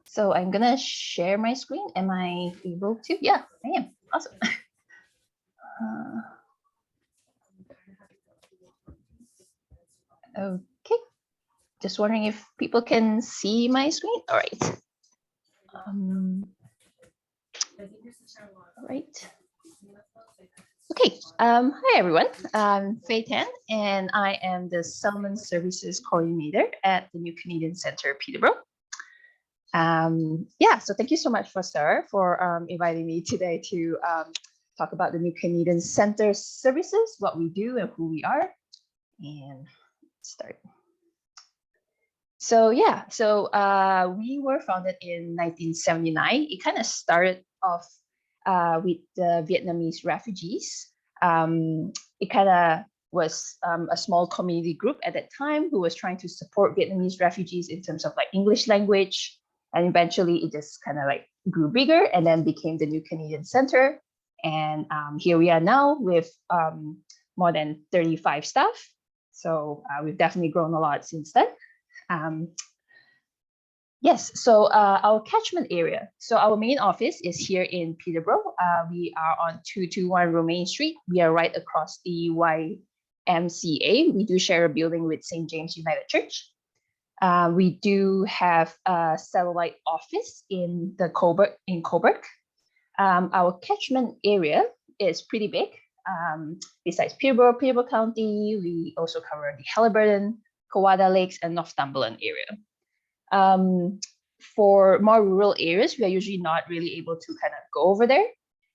So I'm gonna share my screen. Am I able to? Yeah, I am. Awesome. Okay. Just wondering if people can see my screen. All right. All right. Okay. Hi everyone. I'm Faye T, and I am the Settlement Services Coordinator at the New Canadian Center, Peterborough. Yeah, so thank you so much for Sarah for inviting me today to talk about the New Canadian Center services, what we do and who we are. And start. So yeah, so we were founded in 1979. It kind of started off with the Vietnamese refugees. It kind of was a small community group at that time who was trying to support Vietnamese refugees in terms of like English language. And eventually it just kind of like grew bigger and then became the New Canadian Center. And here we are now with more than 35 staff. So we've definitely grown a lot since then. Yes, so our catchment area. So our main office is here in Peterborough. We are on 221 Romaine Street. We are right across the YMCA. We do share a building with St. James United Church. We do have a satellite office in the Coburg. Our catchment area is pretty big. Besides Peterborough County, we also cover the Halliburton, Kawada Lakes, and Northumberland area. For more rural areas, we are usually not really able to kind of go over there,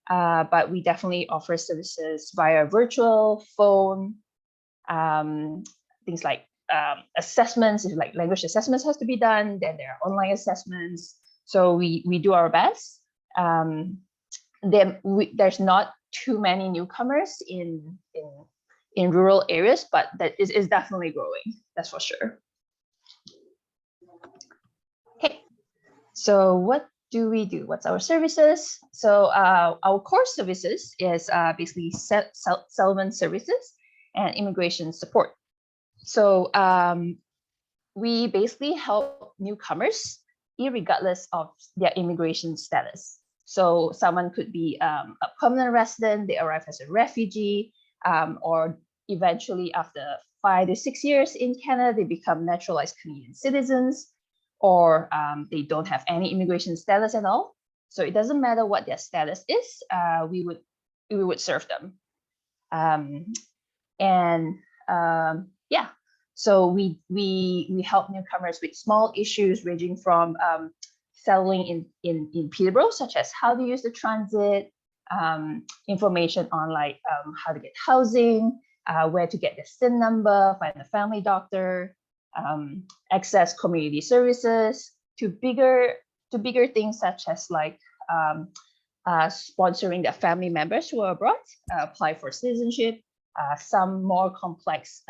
but we definitely offer services via virtual, phone, things like assessments, if like language assessments has to be done, then there are online assessments. So we do our best. There's not too many newcomers in rural areas, but that is definitely growing, that's for sure. Okay, so what do we do? What's our services? So our core services is basically settlement services and immigration support. So we basically help newcomers irregardless of their immigration status. So someone could be a permanent resident, they arrive as a refugee, or eventually after 5 to 6 years in Canada, they become naturalized Canadian citizens, or they don't have any immigration status at all. So it doesn't matter what their status is, we would serve them. Yeah, so we help newcomers with small issues ranging from settling in Peterborough, such as how to use the transit, information on like how to get housing, where to get the SIN number, find a family doctor, access community services, to bigger things such as like sponsoring their family members who are abroad, apply for citizenship, some more complex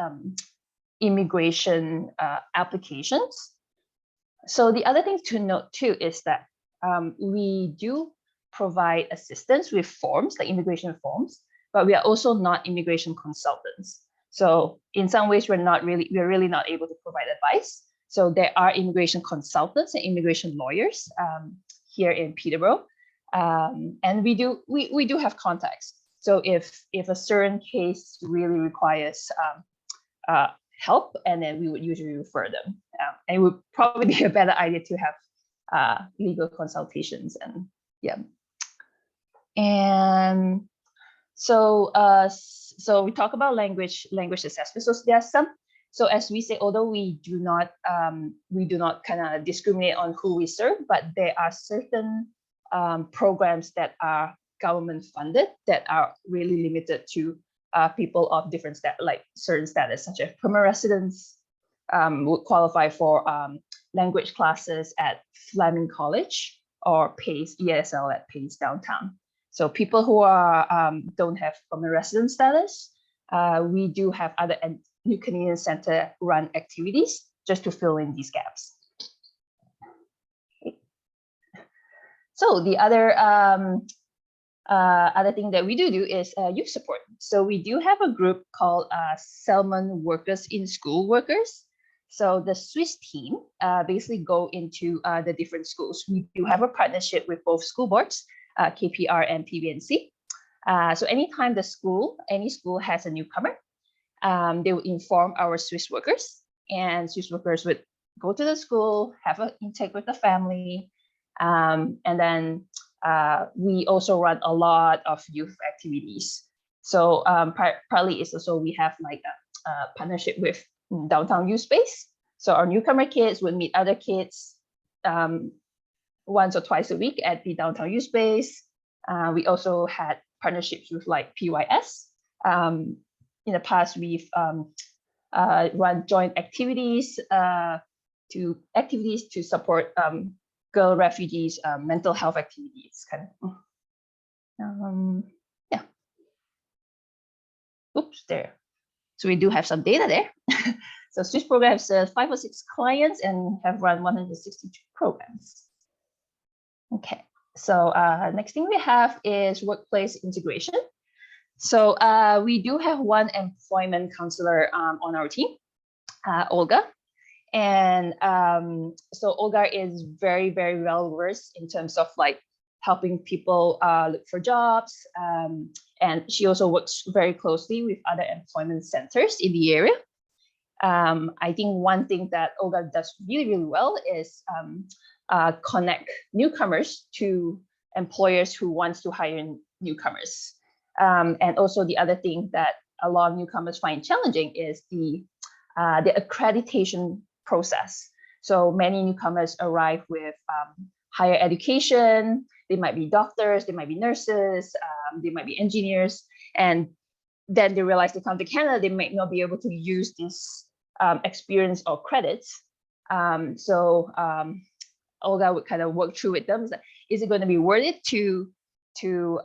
immigration applications. So the other thing to note too is that we do provide assistance with forms, like immigration forms, but we are also not immigration consultants. So in some ways, we're really not able to provide advice. So there are immigration consultants and immigration lawyers here in Peterborough, and we do have contacts. So if a certain case really requires help, and then we would usually refer them. And it would probably be a better idea to have legal consultations, and yeah. And so so we talk about language assessment. So there are some. So as we say, although we do not kind of discriminate on who we serve, but there are certain programs that are government funded that are really limited to people of different certain status, such as permanent residents would qualify for language classes at Fleming College or PACE ESL at PACE downtown. So people who are don't have permanent resident status, we do have other New Canadian Center run activities just to fill in these gaps. Okay. So the other thing that we do is youth support. So we do have a group called Salmon Workers in School Workers. So the Swiss team basically go into the different schools. We do have a partnership with both school boards, KPR and PBNC. So anytime any school has a newcomer, they will inform our Swiss workers, and Swiss workers would go to the school, have an intake with the family, and then we also run a lot of youth activities. So partly it's also we have like a partnership with downtown youth space. So our newcomer kids would meet other kids once or twice a week at the downtown youth space. We also had partnerships with like PYS. In the past, we've run joint activities to support girl refugees mental health activities, kind of. Yeah. Oops, there. So we do have some data there. So Swiss program has 5 or 6 clients and have run 162 programs. Okay, so next thing we have is workplace integration. So we do have one employment counselor on our team, Olga. And so Olga is very, very well versed in terms of like helping people look for jobs. And she also works very closely with other employment centers in the area. I think one thing that Olga does really, really well is connect newcomers to employers who wants to hire newcomers. And also the other thing that a lot of newcomers find challenging is the accreditation process. So many newcomers arrive with higher education. They might be doctors, they might be nurses, they might be engineers, and then they realize they come to Canada, they might not be able to use this experience or credits. So Olga would kind of work through with them. Is it going to be worth it to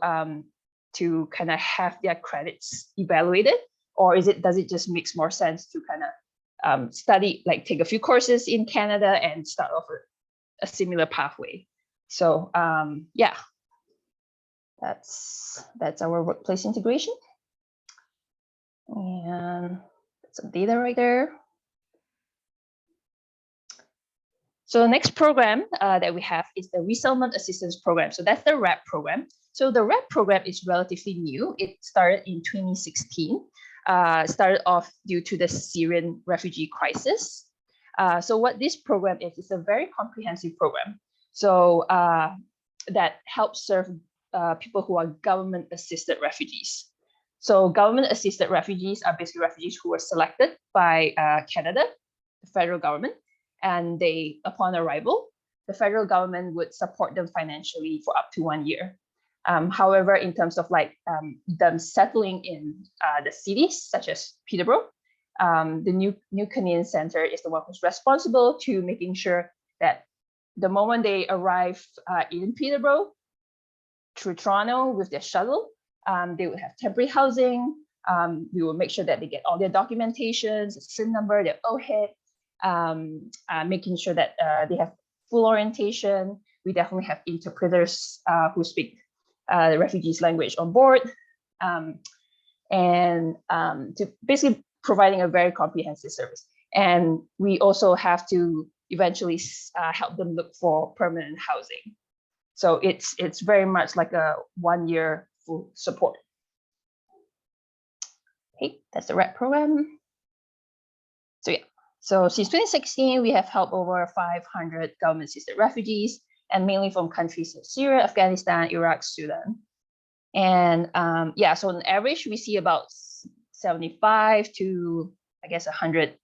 kind of have their credits evaluated, or does it just makes more sense to kind of study, like take a few courses in Canada and start off a similar pathway? So yeah, that's our workplace integration. And some data right there. So the next program that we have is the Resettlement Assistance Program. So that's the RAP program. So the RAP program is relatively new. It started in 2016, started off due to the Syrian refugee crisis. So what this program is a very comprehensive program. So that helps serve people who are government-assisted refugees. So government-assisted refugees are basically refugees who were selected by Canada, the federal government, and they, upon arrival, the federal government would support them financially for up to 1 year. However, in terms of like them settling in the cities such as Peterborough, the New Canadian Center is the one who's responsible to making sure that the moment they arrive in Peterborough through Toronto with their shuttle, they would have temporary housing. We will make sure that they get all their documentations, the SIN number, their OHIT, making sure that they have full orientation. We definitely have interpreters who speak the refugees' language on board, and to basically providing a very comprehensive service. And we also have to eventually help them look for permanent housing. So it's very much like a 1 year full support. Okay, that's the RAP program. So yeah, so since 2016, we have helped over 500 government-assisted refugees, and mainly from countries in Syria, Afghanistan, Iraq, Sudan. And yeah, so on average, we see about 75 to, I guess, 100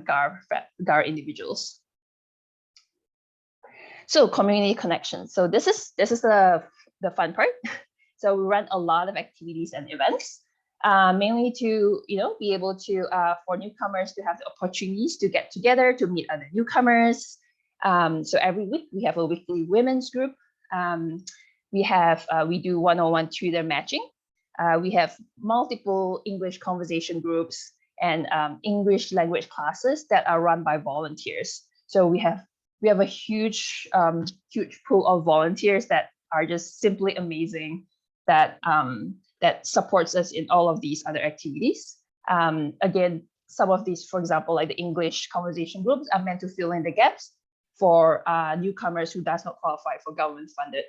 GAR individuals. So community connections. So this is the fun part. So we run a lot of activities and events, mainly to be able to for newcomers to have the opportunities to get together, to meet other newcomers. So every week we have a weekly women's group. We do one-on-one tutor matching. We have multiple English conversation groups and English language classes that are run by volunteers. So we have a huge pool of volunteers that are just simply amazing, that supports us in all of these other activities. Again, some of these, for example, like the English conversation groups are meant to fill in the gaps for newcomers who does not qualify for government-funded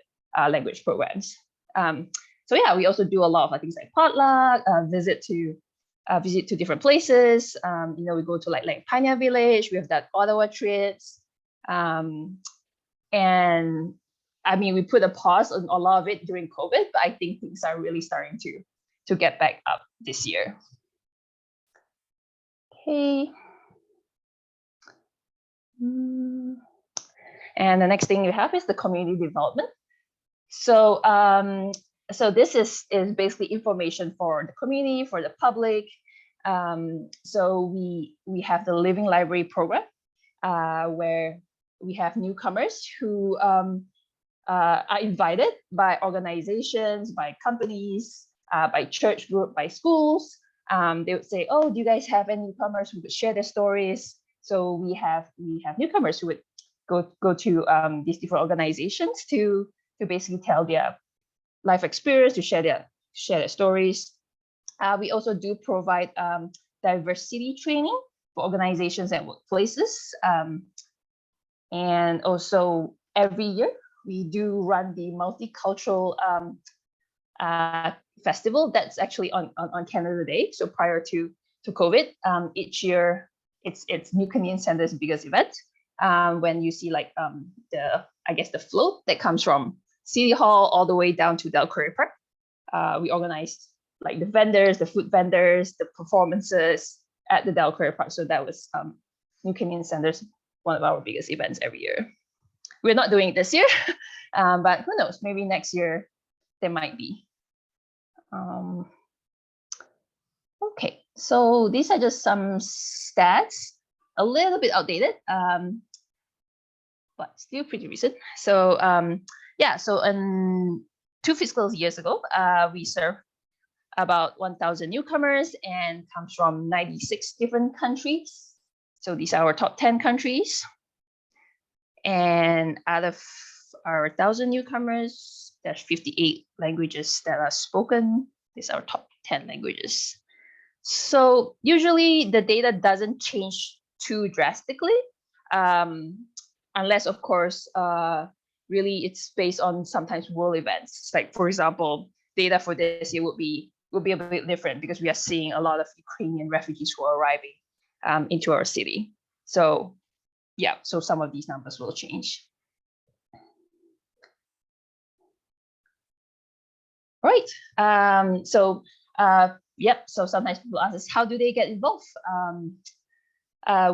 language programs. So yeah, we also do a lot of things like potluck, visit to different places. We go to like Pioneer Village. We have that Ottawa trips, and I mean, we put a pause on a lot of it during COVID, but I think things are really starting to get back up this year. Okay. And the next thing you have is the community development. So so this is basically information for the community, for the public. So we have the Living Library program, where we have newcomers who are invited by organizations, by companies, by church group, by schools. They would say, oh, do you guys have any newcomers who could share their stories? So we have newcomers who would go to these different organizations to basically tell their life experience, to share their stories. We also do provide diversity training for organizations and workplaces. And also every year we do run the multicultural festival that's actually on Canada Day. So prior to COVID, each year it's New Canadian Center's biggest event. When you see like the float that comes from City Hall all the way down to Del Curry Park. We organized like the vendors, the food vendors, the performances at the Del Curry Park. So that was New Canadian Center's one of our biggest events every year. We're not doing it this year, but who knows? Maybe next year there might be. Okay, so these are just some stats, a little bit outdated, but still pretty recent. So yeah, so 2 fiscal years ago, we served about 1,000 newcomers and comes from 96 different countries. So these are our top 10 countries. And out of our 1,000 newcomers, there's 58 languages that are spoken. These are our top 10 languages. So usually the data doesn't change too drastically, unless of course, really it's based on sometimes world events. Like for example, data for this year will be a bit different because we are seeing a lot of Ukrainian refugees who are arriving into our city. So yeah, so some of these numbers will change. Right. So sometimes people ask us, how do they get involved?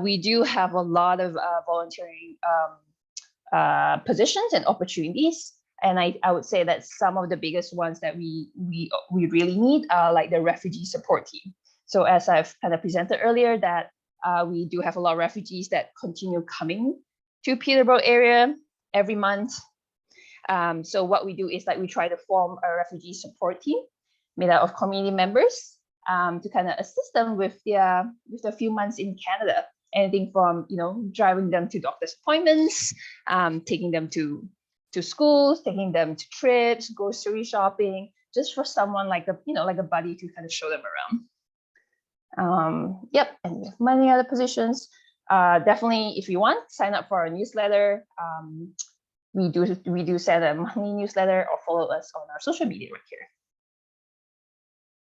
We do have a lot of volunteering positions and opportunities. And I would say that some of the biggest ones that we really need are like the refugee support team. So as I've kind of presented earlier, that we do have a lot of refugees that continue coming to Peterborough area every month. So what we do is like we try to form a refugee support team made out of community members to kind of assist them with their few months in Canada. Anything from driving them to doctor's appointments, taking them to schools, taking them to trips, grocery shopping, just for someone like a buddy to kind of show them around. Yep, and we have many other positions. Definitely, if you want, sign up for our newsletter. We do send a monthly newsletter, or follow us on our social media right here.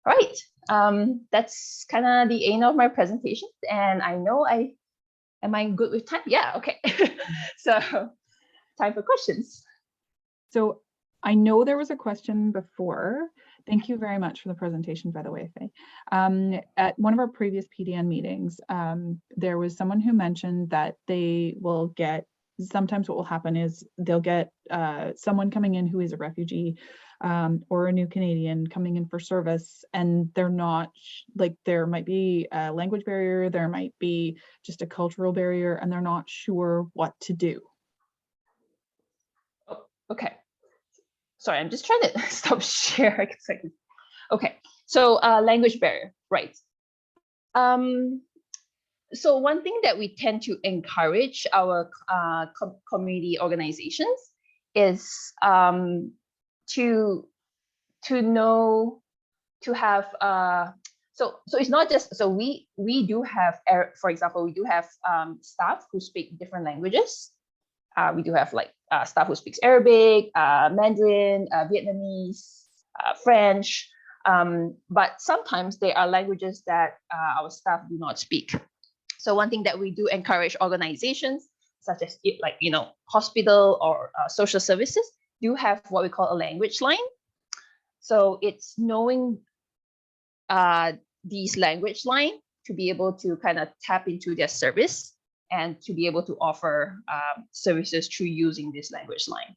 All right, that's kind of the end of my presentation, and I know am I good with time? Yeah, okay. So time for questions. So I know there was a question before. Thank you very much for the presentation, by the way, Faye. At one of our previous PDAN meetings, there was someone who mentioned that they will get, sometimes what will happen is they'll get someone coming in who is a refugee or a new Canadian coming in for service, and they're not, like, there might be a language barrier, there might be just a cultural barrier, and they're not sure what to do. Oh, okay. Sorry, I'm just trying to stop sharing. Okay, so language barrier, right? So one thing that we tend to encourage our community organizations is to have so it's not just, so we do have, for example, we do have staff who speak different languages. We do have like staff who speaks Arabic, Mandarin, Vietnamese, French, but sometimes there are languages that our staff do not speak. So one thing that we do encourage organizations such as hospital or social services do have what we call a language line. So it's knowing these language line to be able to kind of tap into their service and to be able to offer services through using this language line.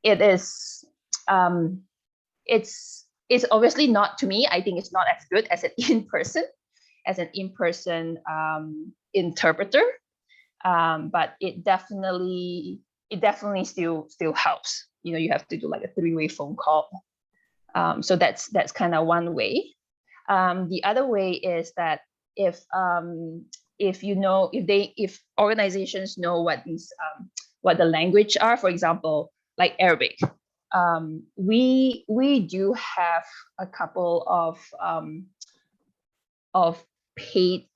It is, it's obviously not, to me, I think it's not as good as an in-person interpreter, but it definitely still helps. You have to do like a 3-way phone call. So that's kind of one way. The other way is that if organizations know what the language are, for example, like Arabic, we do have a couple of paid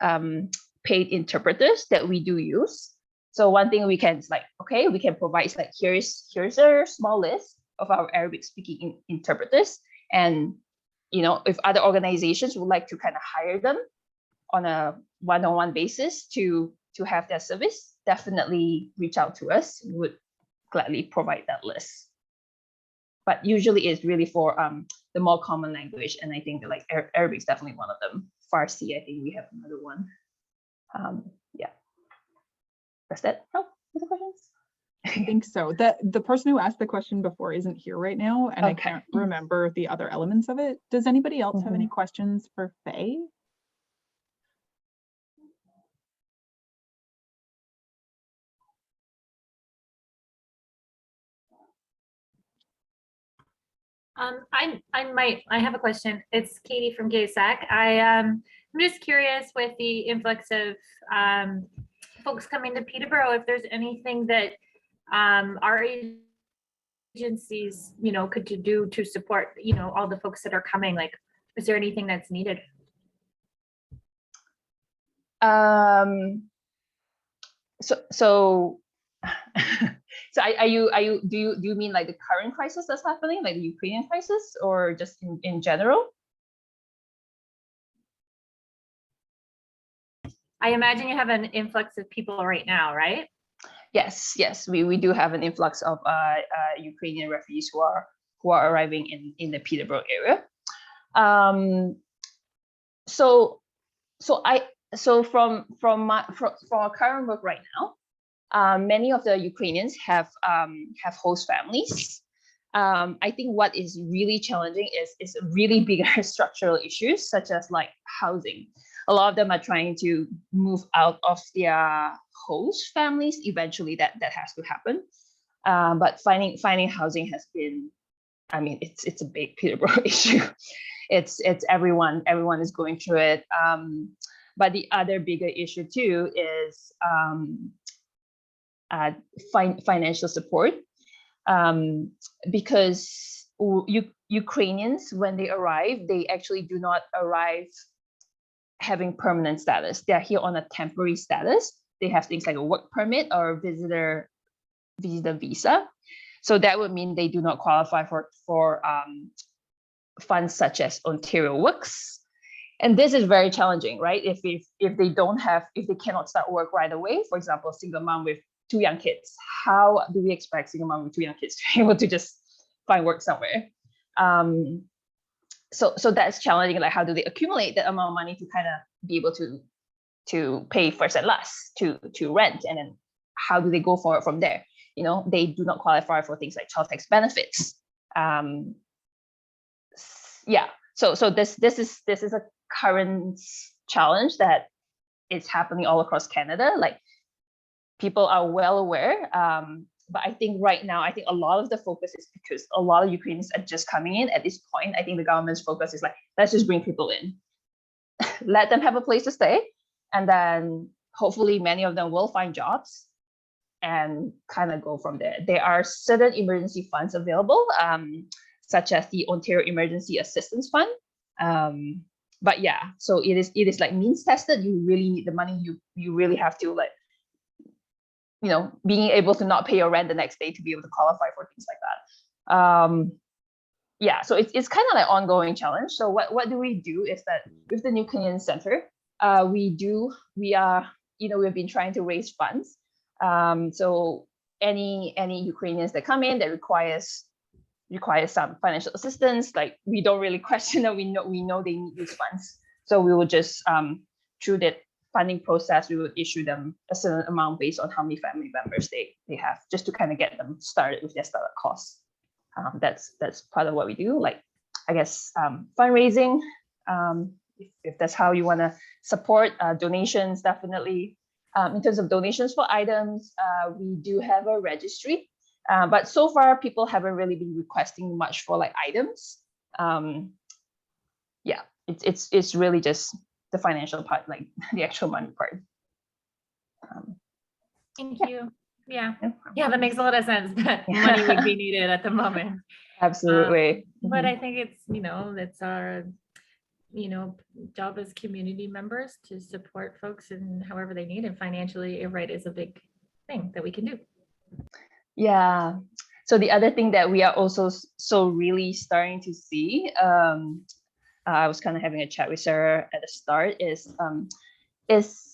interpreters that we do use. So one thing we can we can provide is like, here's a small list of our Arabic speaking interpreters, and if other organizations would like to kind of hire them on a one-on-one basis to have their service, definitely reach out to us. We would gladly provide that list. But usually it's really for the more common language, and I think that like Arabic is definitely one of them. Farsi, I think we have another one. Yeah. Does that help with the questions? I think so. The person who asked the question before isn't here right now, and I can't remember the other elements of it. Does anybody else have any questions for Faye? I have a question. It's Katie from GaySec. I'm just curious, with the influx of folks coming to Peterborough, if there's anything that our agencies, could do to support, all the folks that are coming. Like, is there anything that's needed? So do you mean like the current crisis that's happening, like the Ukrainian crisis, or just in general? I imagine you have an influx of people right now, right? Yes, we do have an influx of Ukrainian refugees who are arriving in the Peterborough area. So from our current work right now, many of the Ukrainians have host families. I think what is really challenging is really bigger structural issues, such as like housing. A lot of them are trying to move out of their host families. Eventually that has to happen. But finding housing has been, I mean, it's a big Peterborough issue. It's everyone is going through it. But the other bigger issue too is financial support, because Ukrainians, when they arrive, they actually do not arrive having permanent status. They're here on a temporary status. They have things like a work permit or visitor visa. So that would mean they do not qualify for funds such as Ontario Works. And this is very challenging, right? If they cannot start work right away, for example, a single mom with 2 young kids, how do we expect single mom with 2 young kids to be able to just find work somewhere? So that's challenging. Like, how do they accumulate that amount of money to kind of be able to pay first and last, to rent, and then how do they go forward from there? They do not qualify for things like child tax benefits. Yeah. So this is a current challenge that is happening all across Canada. Like, people are well aware. But I think right now, a lot of the focus is because a lot of Ukrainians are just coming in at this point. I think the government's focus is like, let's just bring people in, let them have a place to stay, and then hopefully many of them will find jobs and kind of go from there. There are certain emergency funds available, such as the Ontario Emergency Assistance Fund. but yeah, so it is like means tested. You really need the money. You really have to, like, being able to not pay your rent the next day to be able to qualify for things like that. Yeah, so it's kind of like ongoing challenge. So what do we do is that with the New Canadian Center, we've been trying to raise funds. So any Ukrainians that come in that requires some financial assistance, like, we don't really question that. We know they need these funds, so we will just through that funding process, we would issue them a certain amount based on how many family members they have, just to kind of get them started with their startup costs. That's part of what we do. Like, I guess fundraising, if that's how you want to support, donations, definitely. In terms of donations for items, we do have a registry, but so far people haven't really been requesting much for like items. Yeah, it's really just the financial part, like the actual money part. Thank you. Yeah, that makes a lot of sense, that money would be needed at the moment. Absolutely. But I think it's, that's our, job as community members to support folks in however they need, and financially, you're right, is a big thing that we can do. Yeah. So the other thing that we are also really starting to see, I was kind of having a chat with Sarah at the start, is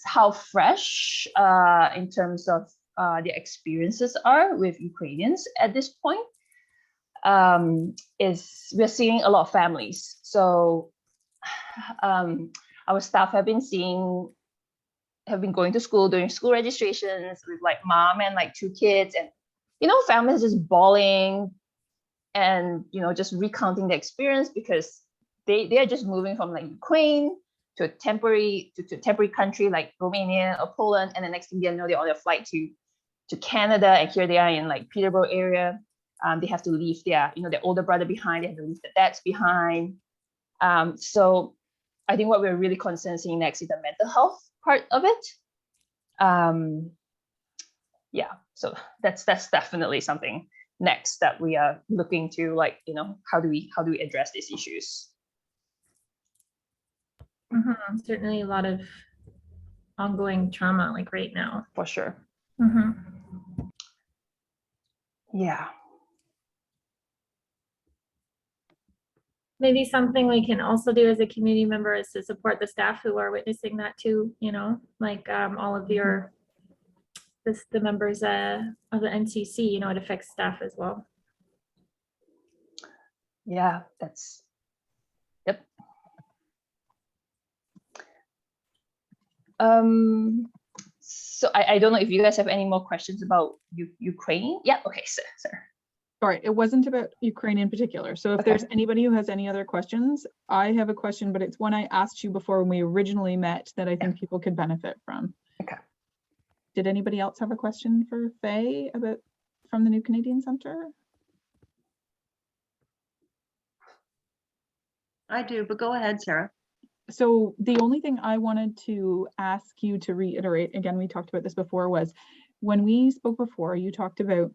how fresh in terms of the experiences are with Ukrainians at this point. Is we're seeing a lot of families. So our staff have been going to school, doing school registrations with like mom and like 2 kids, and families just bawling and just recounting the experience, because they are just moving from like Ukraine to a temporary country like Romania or Poland, and the next thing they know, they're on their flight to Canada, and here they are in like Peterborough area. They have to leave their older brother behind. They have to leave the dads behind. So I think what we're really concentrating next is the mental health part of it. Yeah, so that's definitely something next that we are looking to, like, how do we address these issues? Certainly a lot of ongoing trauma, like right now. For sure. Yeah. Maybe something we can also do as a community member is to support the staff who are witnessing that too, like all of your, the members of the NCC, it affects staff as well. Yeah, yep. So I don't know if you guys have any more questions about Ukraine. Yeah, okay, sir. Sorry, it wasn't about Ukraine in particular. So if there's anybody who has any other questions, I have a question, but it's one I asked you before when we originally met that I think people could benefit from. Okay. Did anybody else have a question for Faye from the New Canadian Center? I do, but go ahead, Sarah. So the only thing I wanted to ask you to reiterate, again, we talked about this before, was when we spoke before, you talked about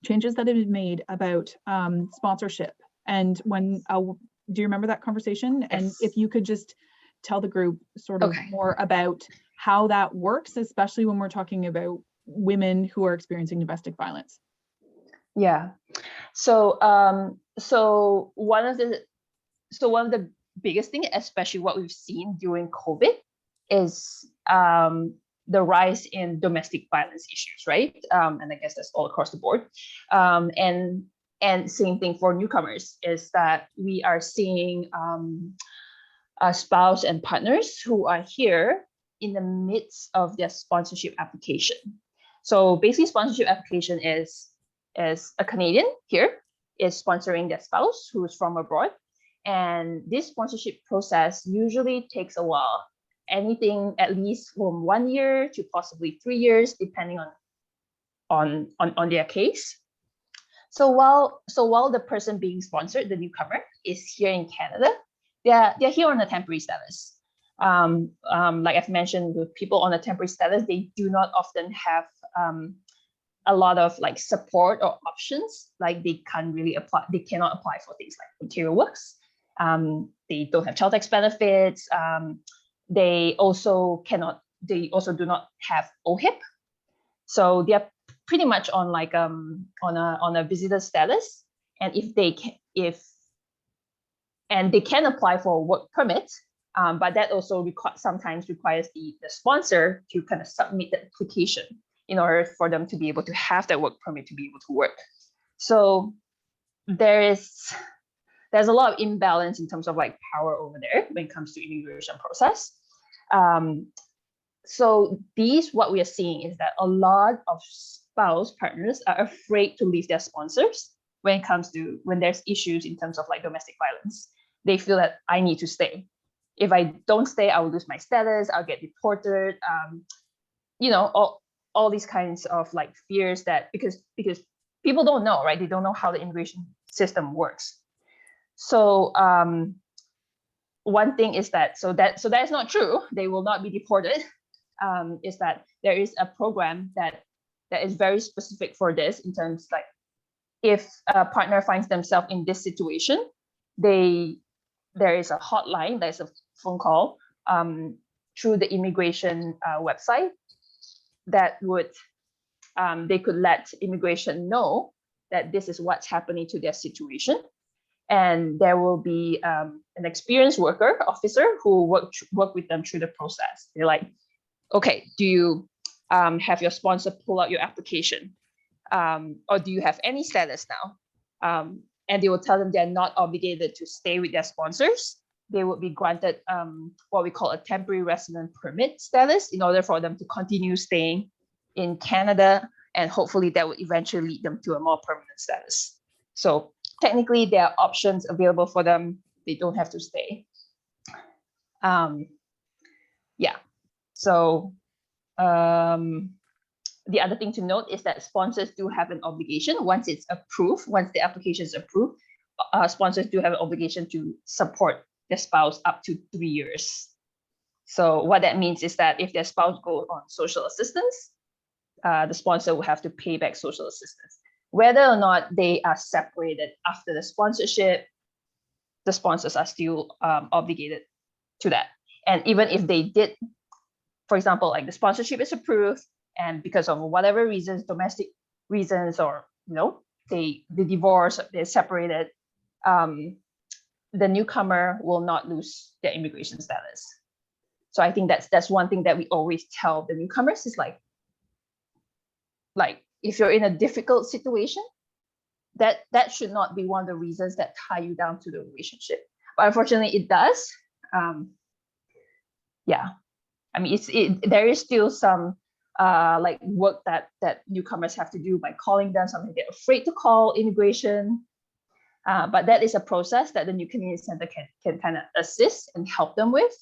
changes that have been made about sponsorship. And do you remember that conversation? Yes. And if you could just tell the group sort of more about how that works, especially when we're talking about women who are experiencing domestic violence. Yeah. So one of the biggest thing, especially what we've seen during COVID, is the rise in domestic violence issues, right? And I guess that's all across the board. And same thing for newcomers, is that we are seeing a spouse and partners who are here in the midst of their sponsorship application. So basically, sponsorship application is a Canadian here is sponsoring their spouse who is from abroad. And this sponsorship process usually takes a while, anything at least from 1 year to possibly 3 years, depending on their case. So while the person being sponsored, the newcomer, is here in Canada, they're here on a temporary status. Like I've mentioned, with people on a temporary status, they do not often have a lot of like support or options. Like they cannot apply for things like material works. They don't have child tax benefits. They also do not have OHIP. So they are pretty much on like on a visitor status, and they can apply for a work permit, but that also sometimes requires the sponsor to kind of submit the application in order for them to be able to have that work permit to be able to work. So there's a lot of imbalance in terms of like power over there when it comes to immigration process. So what we are seeing is that a lot of spouse partners are afraid to leave their sponsors when there's issues in terms of like domestic violence. They feel that I need to stay. If I don't stay, I will lose my status, I'll get deported. All these kinds of like fears that because people don't know, right? They don't know how the immigration system works. So one thing is that that is not true. They will not be deported. Is that there is a program that is very specific for this in terms like if a partner finds themselves in this situation, there is a hotline, there's a phone call through the immigration website that would they could let immigration know that this is what's happening to their situation. And there will be an experienced officer who will work with them through the process. They're like, okay, do you have your sponsor pull out your application? Or do you have any status now? And they will tell them they're not obligated to stay with their sponsors. They would be granted what we call a temporary resident permit status in order for them to continue staying in Canada, and hopefully that would eventually lead them to a more permanent status. So technically there are options available for them. They don't have to stay. Yeah. So the other thing to note is that sponsors do have an obligation once it's approved, once the application is approved, sponsors do have an obligation to support their spouse up to 3 years. So what that means is that if their spouse goes on social assistance, the sponsor will have to pay back social assistance. Whether or not they are separated after the sponsorship, the sponsors are still obligated to that. And even if they did, for example, like the sponsorship is approved, and because of whatever reasons, domestic reasons, or they divorce, they're separated, the newcomer will not lose their immigration status. So I think that's one thing that we always tell the newcomers is like if you're in a difficult situation, that should not be one of the reasons that tie you down to the relationship. But unfortunately, it does. Yeah, I mean, there is still some like work that newcomers have to do by calling them. Sometimes they're afraid to call immigration, but that is a process that the New Community Center can kind of assist and help them with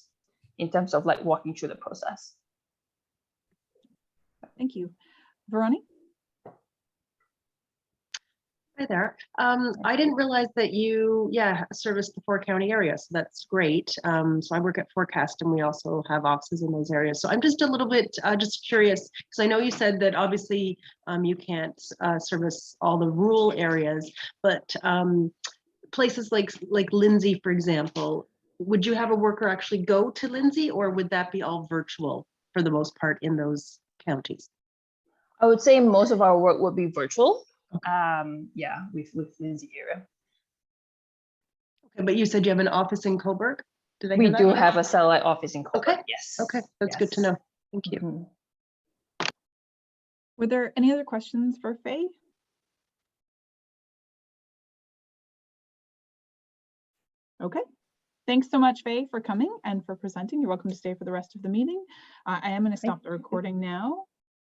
in terms of like walking through the process. Thank you. Veronique? Hi there. I didn't realize that you, service the 4 county areas. So that's great. So I work at Forecast, and we also have offices in those areas. So I'm just a little bit just curious, because I know you said that obviously you can't service all the rural areas, but places like Lindsay, for example, would you have a worker actually go to Lindsay, or would that be all virtual for the most part in those counties? I would say most of our work would be virtual. With Lindsay area. Okay, but you said you have an office in Cobourg? We do have a satellite office in Cobourg. Okay. Yes. Okay, that's good to know. Thank you. Mm-hmm. Were there any other questions for Faye? Okay. Thanks so much, Faye, for coming and for presenting. You're welcome to stay for the rest of the meeting. I am going to stop the recording now.